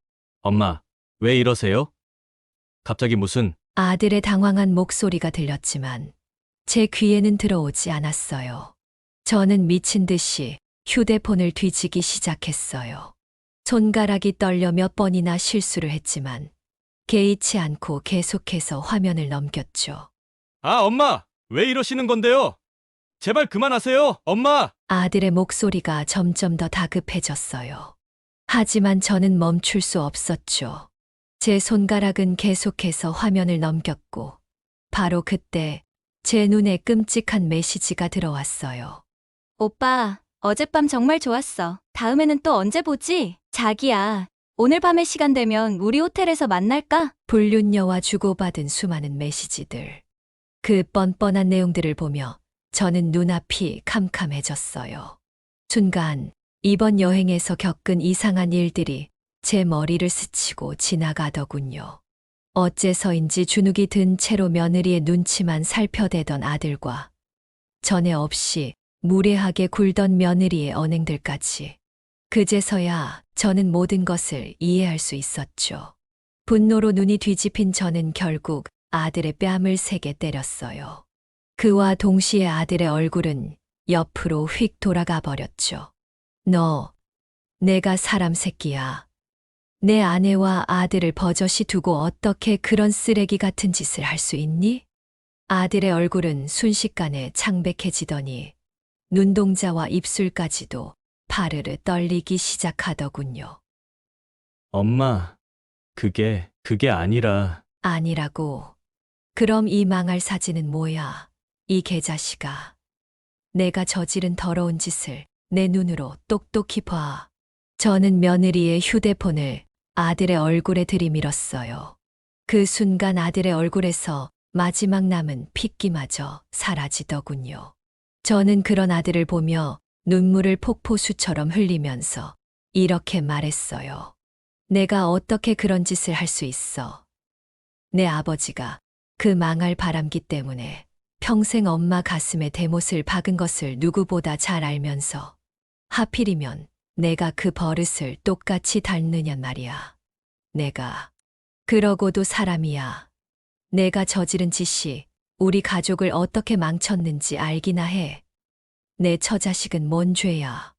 엄마, 왜 이러세요? 갑자기 무슨. 아들의 당황한 목소리가 들렸지만 제 귀에는 들어오지 않았어요. 저는 미친 듯이 휴대폰을 뒤지기 시작했어요. 손가락이 떨려 몇 번이나 실수를 했지만 개의치 않고 계속해서 화면을 넘겼죠. 아, 엄마! 왜 이러시는 건데요? 제발 그만하세요, 엄마! 아들의 목소리가 점점 더 다급해졌어요. 하지만 저는 멈출 수 없었죠. 제 손가락은 계속해서 화면을 넘겼고 바로 그때 제 눈에 끔찍한 메시지가 들어왔어요. 오빠, 어젯밤 정말 좋았어. 다음에는 또 언제 보지? 자기야, 오늘 밤에 시간 되면 우리 호텔에서 만날까? 불륜녀와 주고받은 수많은 메시지들. 그 뻔뻔한 내용들을 보며 저는 눈앞이 캄캄해졌어요. 순간 이번 여행에서 겪은 이상한 일들이 제 머리를 스치고 지나가더군요. 어째서인지 주눅이 든 채로 며느리의 눈치만 살펴대던 아들과 전에 없이 무례하게 굴던 며느리의 언행들까지. 그제서야 저는 모든 것을 이해할 수 있었죠. 분노로 눈이 뒤집힌 저는 결국 아들의 뺨을 세게 때렸어요. 그와 동시에 아들의 얼굴은 옆으로 휙 돌아가 버렸죠. 너, 내가 사람 새끼야. 내 아내와 아들을 버젓이 두고 어떻게 그런 쓰레기 같은 짓을 할 수 있니? 아들의 얼굴은 순식간에 창백해지더니 눈동자와 입술까지도 파르르 떨리기 시작하더군요. 엄마, 그게 아니라. 아니라고. 그럼 이 망할 사진은 뭐야? 이 개자식아. 내가 저지른 더러운 짓을 내 눈으로 똑똑히 봐. 저는 며느리의 휴대폰을 아들의 얼굴에 들이밀었어요. 그 순간 아들의 얼굴에서 마지막 남은 핏기마저 사라지더군요. 저는 그런 아들을 보며 눈물을 폭포수처럼 흘리면서 이렇게 말했어요. 내가 어떻게 그런 짓을 할 수 있어? 내 아버지가 그 망할 바람기 때문에 평생 엄마 가슴에 대못을 박은 것을 누구보다 잘 알면서 하필이면 내가 그 버릇을 똑같이 닳느냔 말이야. 내가. 그러고도 사람이야. 내가 저지른 짓이 우리 가족을 어떻게 망쳤는지 알기나 해. 내 처자식은 뭔 죄야.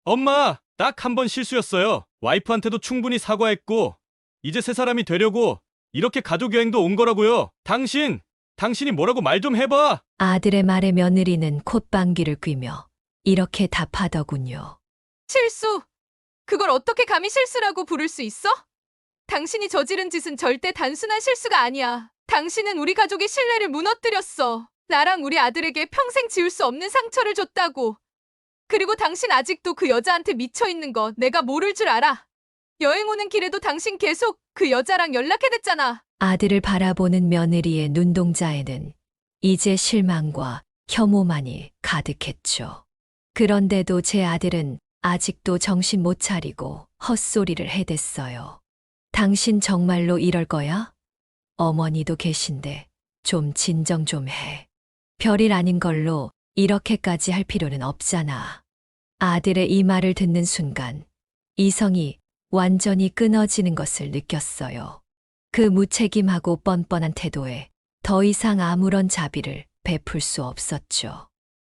엄마, 딱 한 번 실수였어요. 와이프한테도 충분히 사과했고, 이제 새 사람이 되려고 이렇게 가족여행도 온 거라고요. 당신이 뭐라고 말 좀 해봐. 아들의 말에 며느리는 콧방귀를 뀌며 이렇게 답하더군요. 실수! 그걸 어떻게 감히 실수라고 부를 수 있어? 당신이 저지른 짓은 절대 단순한 실수가 아니야. 당신은 우리 가족의 신뢰를 무너뜨렸어. 나랑 우리 아들에게 평생 지울 수 없는 상처를 줬다고. 그리고 당신 아직도 그 여자한테 미쳐 있는 거 내가 모를 줄 알아. 여행 오는 길에도 당신 계속 그 여자랑 연락해댔잖아. 아들을 바라보는 며느리의 눈동자에는 이제 실망과 혐오만이 가득했죠. 그런데도 제 아들은 아직도 정신 못 차리고 헛소리를 해댔어요. 당신 정말로 이럴 거야? 어머니도 계신데 좀 진정 좀 해. 별일 아닌 걸로 이렇게까지 할 필요는 없잖아. 아들의 이 말을 듣는 순간 이성이 완전히 끊어지는 것을 느꼈어요. 그 무책임하고 뻔뻔한 태도에 더 이상 아무런 자비를 베풀 수 없었죠.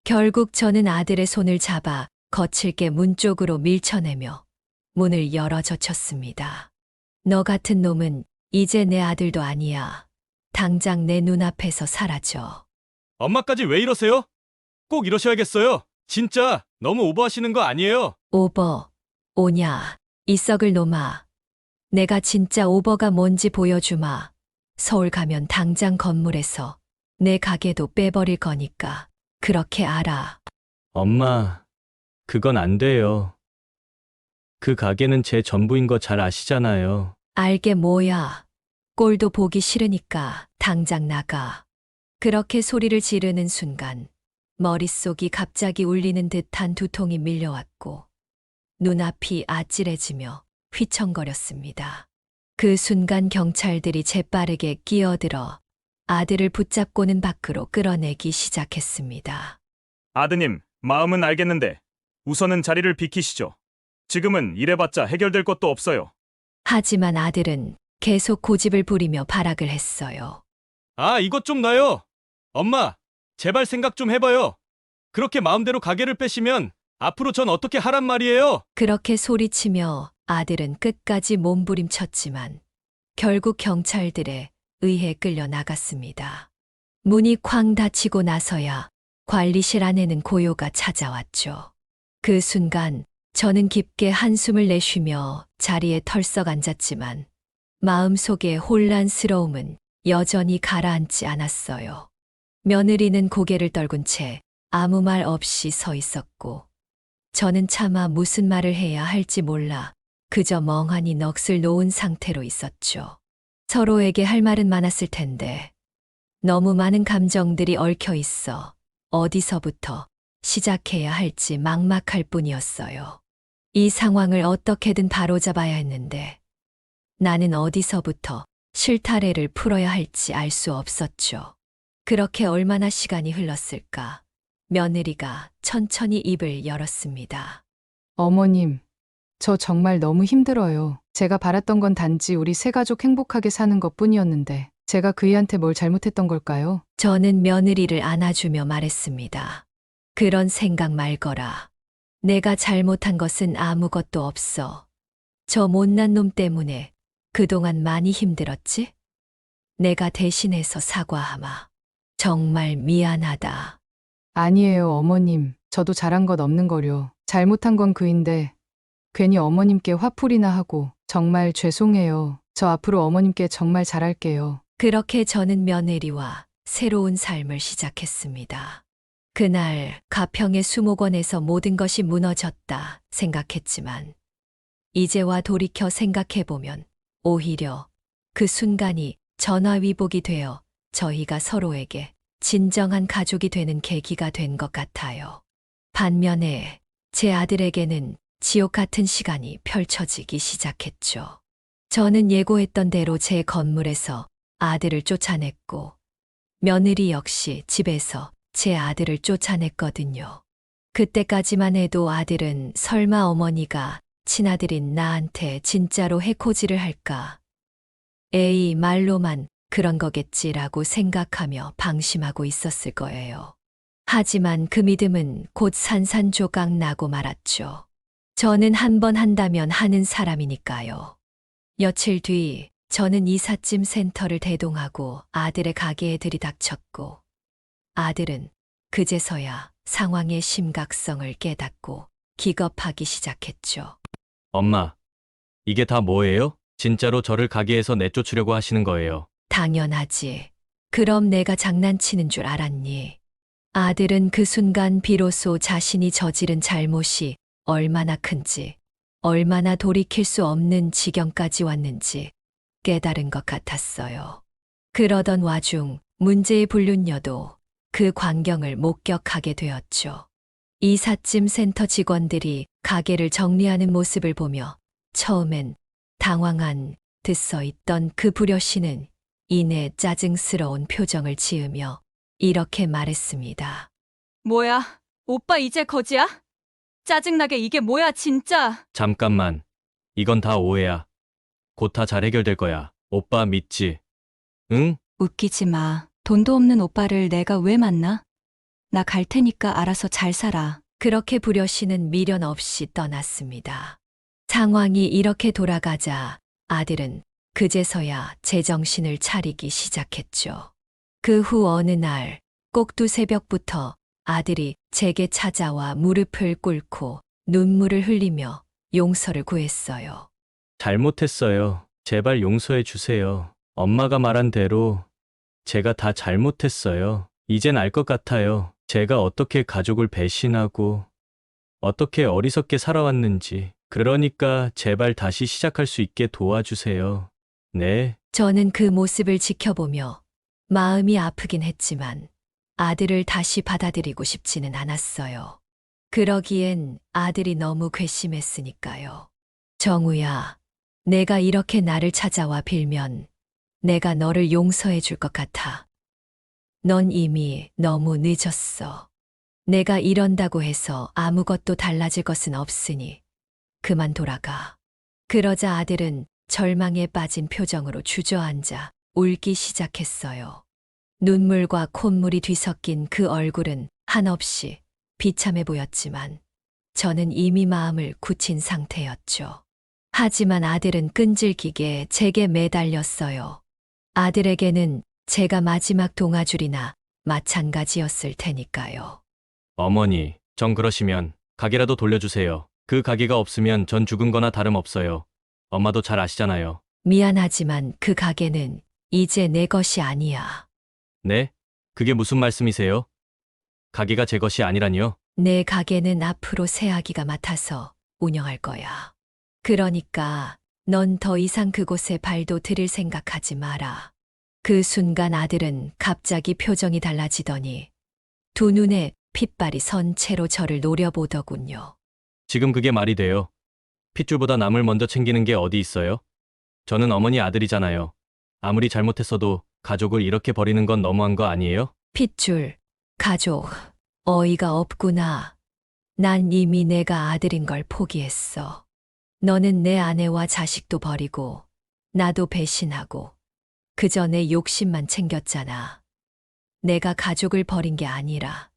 결국 저는 아들의 손을 잡아 거칠게 문 쪽으로 밀쳐내며 문을 열어 젖혔습니다. 너 같은 놈은 이제 내 아들도 아니야. 당장 내 눈앞에서 사라져. 엄마까지 왜 이러세요? 꼭 이러셔야겠어요. 진짜 너무 오버하시는 거 아니에요? 오버, 오냐, 이 썩을 놈아. 내가 진짜 오버가 뭔지 보여주마. 서울 가면 당장 건물에서 내 가게도 빼버릴 거니까 그렇게 알아. 엄마, 그건 안 돼요. 그 가게는 제 전부인 거 잘 아시잖아요. 알게 뭐야. 꼴도 보기 싫으니까 당장 나가. 그렇게 소리를 지르는 순간 머릿속이 갑자기 울리는 듯한 두통이 밀려왔고 눈앞이 아찔해지며 휘청거렸습니다. 그 순간 경찰들이 재빠르게 끼어들어 아들을 붙잡고는 밖으로 끌어내기 시작했습니다. 아드님, 마음은 알겠는데 우선은 자리를 비키시죠. 지금은 이래봤자 해결될 것도 없어요. 하지만 아들은 계속 고집을 부리며 발악을 했어요. 아, 이것 좀 놔요. 엄마, 제발 생각 좀 해봐요. 그렇게 마음대로 가게를 빼시면 앞으로 전 어떻게 하란 말이에요? 그렇게 소리치며 아들은 끝까지 몸부림쳤지만 결국 경찰들에 의해 끌려 나갔습니다. 문이 쾅 닫히고 나서야 관리실 안에는 고요가 찾아왔죠. 그 순간 저는 깊게 한숨을 내쉬며 자리에 털썩 앉았지만 마음속의 혼란스러움은 여전히 가라앉지 않았어요. 며느리는 고개를 떨군 채 아무 말 없이 서 있었고 저는 차마 무슨 말을 해야 할지 몰라 그저 멍하니 넋을 놓은 상태로 있었죠. 서로에게 할 말은 많았을 텐데 너무 많은 감정들이 얽혀 있어 어디서부터 시작해야 할지 막막할 뿐이었어요. 이 상황을 어떻게든 바로잡아야 했는데 나는 어디서부터 실타래를 풀어야 할지 알 수 없었죠. 그렇게 얼마나 시간이 흘렀을까? 며느리가 천천히 입을 열었습니다. 어머님, 저 정말 너무 힘들어요. 제가 바랐던 건 단지 우리 세 가족 행복하게 사는 것 뿐이었는데, 제가 그이한테 뭘 잘못했던 걸까요? 저는 며느리를 안아주며 말했습니다. 그런 생각 말거라. 내가 잘못한 것은 아무것도 없어. 저 못난 놈 때문에 그동안 많이 힘들었지? 내가 대신해서 사과하마. 정말 미안하다. 아니에요, 어머님. 저도 잘한 것 없는 거려. 잘못한 건 그인데, 괜히 어머님께 화풀이나 하고, 정말 죄송해요. 저 앞으로 어머님께 정말 잘할게요. 그렇게 저는 며느리와 새로운 삶을 시작했습니다. 그날 가평의 수목원에서 모든 것이 무너졌다 생각했지만 이제와 돌이켜 생각해보면 오히려 그 순간이 전화위복이 되어 저희가 서로에게 진정한 가족이 되는 계기가 된 것 같아요. 반면에 제 아들에게는 지옥 같은 시간이 펼쳐지기 시작했죠. 저는 예고했던 대로 제 건물에서 아들을 쫓아냈고 며느리 역시 집에서 제 아들을 쫓아냈거든요. 그때까지만 해도 아들은 설마 어머니가 친아들인 나한테 진짜로 해코지를 할까? 에이, 말로만 그런 거겠지라고 생각하며 방심하고 있었을 거예요. 하지만 그 믿음은 곧 산산조각 나고 말았죠. 저는 한 번 한다면 하는 사람이니까요. 며칠 뒤 저는 이삿짐 센터를 대동하고 아들의 가게에 들이닥쳤고 아들은 그제서야 상황의 심각성을 깨닫고 기겁하기 시작했죠. 엄마, 이게 다 뭐예요? 진짜로 저를 가게에서 내쫓으려고 하시는 거예요. 당연하지. 그럼 내가 장난치는 줄 알았니? 아들은 그 순간 비로소 자신이 저지른 잘못이 얼마나 큰지, 얼마나 돌이킬 수 없는 지경까지 왔는지 깨달은 것 같았어요. 그러던 와중 문제의 불륜녀도 그 광경을 목격하게 되었죠. 이삿짐 센터 직원들이 가게를 정리하는 모습을 보며 처음엔 당황한 듯 서 있던 그 불효씨는 이내 짜증스러운 표정을 지으며 이렇게 말했습니다. 뭐야? 오빠 이제 거지야? 짜증나게 이게 뭐야 진짜? 잠깐만. 이건 다 오해야. 곧 다 잘 해결될 거야. 오빠 믿지? 응? 웃기지 마. 돈도 없는 오빠를 내가 왜 만나? 나 갈 테니까 알아서 잘 살아. 그렇게 불효씨는 미련 없이 떠났습니다. 상황이 이렇게 돌아가자 아들은 그제서야 제정신을 차리기 시작했죠. 그 후 어느 날 꼭두 새벽부터 아들이 제게 찾아와 무릎을 꿇고 눈물을 흘리며 용서를 구했어요. 잘못했어요. 제발 용서해 주세요. 엄마가 말한 대로 제가 다 잘못했어요. 이젠 알 것 같아요. 제가 어떻게 가족을 배신하고 어떻게 어리석게 살아왔는지. 그러니까 제발 다시 시작할 수 있게 도와주세요. 네. 저는 그 모습을 지켜보며 마음이 아프긴 했지만 아들을 다시 받아들이고 싶지는 않았어요. 그러기엔 아들이 너무 괘씸했으니까요. 정우야, 내가 이렇게 나를 찾아와 빌면 내가 너를 용서해 줄 것 같아. 넌 이미 너무 늦었어. 내가 이런다고 해서 아무것도 달라질 것은 없으니 그만 돌아가. 그러자 아들은 절망에 빠진 표정으로 주저앉아 울기 시작했어요. 눈물과 콧물이 뒤섞인 그 얼굴은 한없이 비참해 보였지만 저는 이미 마음을 굳힌 상태였죠. 하지만 아들은 끈질기게 제게 매달렸어요. 아들에게는 제가 마지막 동아줄이나 마찬가지였을 테니까요. 어머니, 정 그러시면 가게라도 돌려주세요. 그 가게가 없으면 전 죽은 거나 다름없어요. 엄마도 잘 아시잖아요. 미안하지만 그 가게는 이제 내 것이 아니야. 네? 그게 무슨 말씀이세요? 가게가 제 것이 아니라니요? 내 가게는 앞으로 새아기가 맡아서 운영할 거야. 그러니까 넌 더 이상 그곳에 발도 들일 생각하지 마라. 그 순간 아들은 갑자기 표정이 달라지더니 두 눈에 핏발이 선 채로 저를 노려보더군요. 지금 그게 말이 돼요. 핏줄보다 남을 먼저 챙기는 게 어디 있어요? 저는 어머니 아들이잖아요. 아무리 잘못했어도 가족을 이렇게 버리는 건 너무한 거 아니에요? 핏줄, 가족, 어이가 없구나. 난 이미 내가 아들인 걸 포기했어. 너는 내 아내와 자식도 버리고 나도 배신하고 그저 내 욕심만 챙겼잖아. 내가 가족을 버린 게 아니라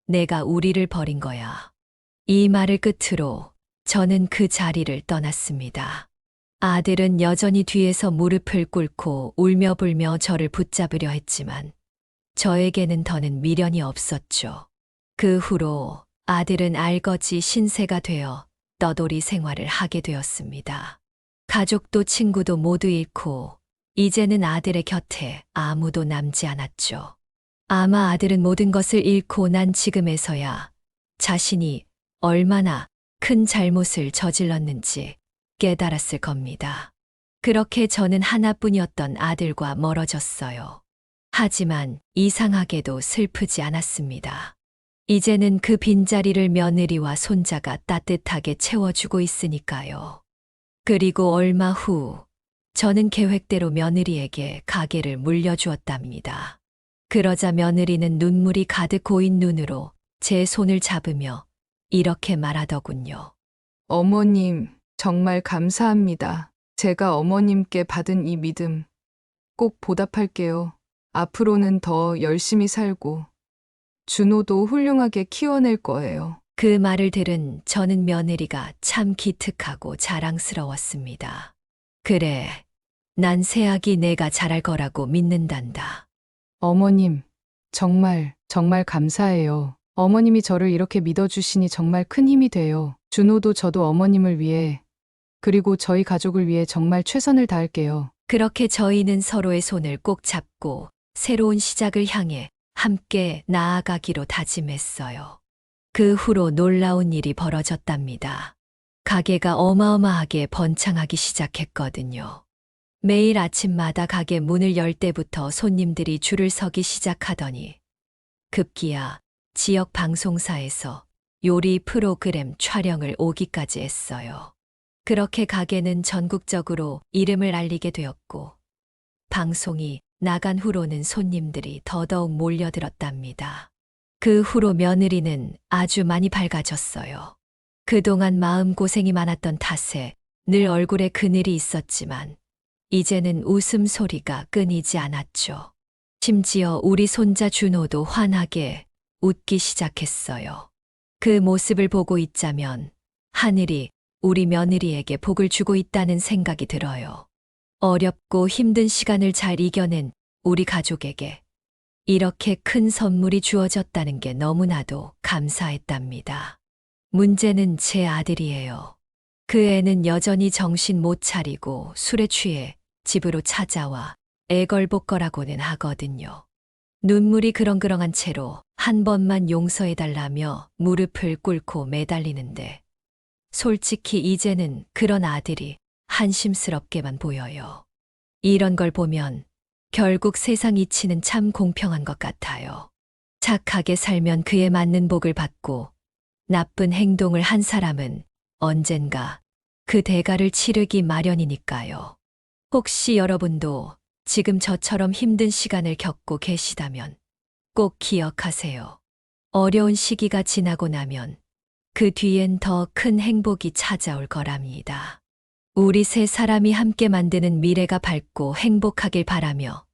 내가 우리를 버린 거야. 이 말을 끝으로 저는 그 자리를 떠났습니다. 아들은 여전히 뒤에서 무릎을 꿇고 울며불며 저를 붙잡으려 했지만 저에게는 더는 미련이 없었죠. 그 후로 아들은 알거지 신세가 되어 떠돌이 생활을 하게 되었습니다. 가족도 친구도 모두 잃고 이제는 아들의 곁에 아무도 남지 않았죠. 아마 아들은 모든 것을 잃고 난 지금에서야 자신이 얼마나 큰 잘못을 저질렀는지 깨달았을 겁니다. 그렇게 저는 하나뿐이었던 아들과 멀어졌어요. 하지만 이상하게도 슬프지 않았습니다. 이제는 그 빈자리를 며느리와 손자가 따뜻하게 채워주고 있으니까요. 그리고 얼마 후 저는 계획대로 며느리에게 가게를 물려주었답니다. 그러자 며느리는 눈물이 가득 고인 눈으로 제 손을 잡으며 이렇게 말하더군요. 어머님, 정말 감사합니다. 제가 어머님께 받은 이 믿음 꼭 보답할게요. 앞으로는 더 열심히 살고 준호도 훌륭하게 키워낼 거예요. 그 말을 들은 저는 며느리가 참 기특하고 자랑스러웠습니다. 그래, 난 새아기 내가 잘할 거라고 믿는단다. 어머님, 정말 감사해요. 어머님이 저를 이렇게 믿어주시니 정말 큰 힘이 돼요. 준호도 저도 어머님을 위해 그리고 저희 가족을 위해 정말 최선을 다할게요. 그렇게 저희는 서로의 손을 꼭 잡고 새로운 시작을 향해 함께 나아가기로 다짐했어요. 그 후로 놀라운 일이 벌어졌답니다. 가게가 어마어마하게 번창하기 시작했거든요. 매일 아침마다 가게 문을 열 때부터 손님들이 줄을 서기 시작하더니 급기야 지역 방송사에서 요리 프로그램 촬영을 오기까지 했어요. 그렇게 가게는 전국적으로 이름을 알리게 되었고 방송이 나간 후로는 손님들이 더더욱 몰려들었답니다. 그 후로 며느리는 아주 많이 밝아졌어요. 그동안 마음고생이 많았던 탓에 늘 얼굴에 그늘이 있었지만 이제는 웃음소리가 끊이지 않았죠. 심지어 우리 손자 준호도 환하게 웃기 시작했어요. 그 모습을 보고 있자면 하늘이 우리 며느리에게 복을 주고 있다는 생각이 들어요. 어렵고 힘든 시간을 잘 이겨낸 우리 가족에게 이렇게 큰 선물이 주어졌다는 게 너무나도 감사했답니다. 문제는 제 아들이에요. 그 애는 여전히 정신 못 차리고 술에 취해 집으로 찾아와 애걸복걸하고는 하거든요. 눈물이 그렁그렁한 채로 한 번만 용서해달라며 무릎을 꿇고 매달리는데 솔직히 이제는 그런 아들이 한심스럽게만 보여요. 이런 걸 보면 결국 세상 이치는 참 공평한 것 같아요. 착하게 살면 그에 맞는 복을 받고 나쁜 행동을 한 사람은 언젠가 그 대가를 치르기 마련이니까요. 혹시 여러분도 지금 저처럼 힘든 시간을 겪고 계시다면 꼭 기억하세요. 어려운 시기가 지나고 나면 그 뒤엔 더 큰 행복이 찾아올 거랍니다. 우리 세 사람이 함께 만드는 미래가 밝고 행복하길 바라며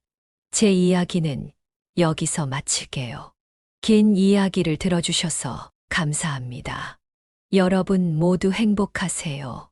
제 이야기는 여기서 마칠게요. 긴 이야기를 들어주셔서 감사합니다. 여러분 모두 행복하세요.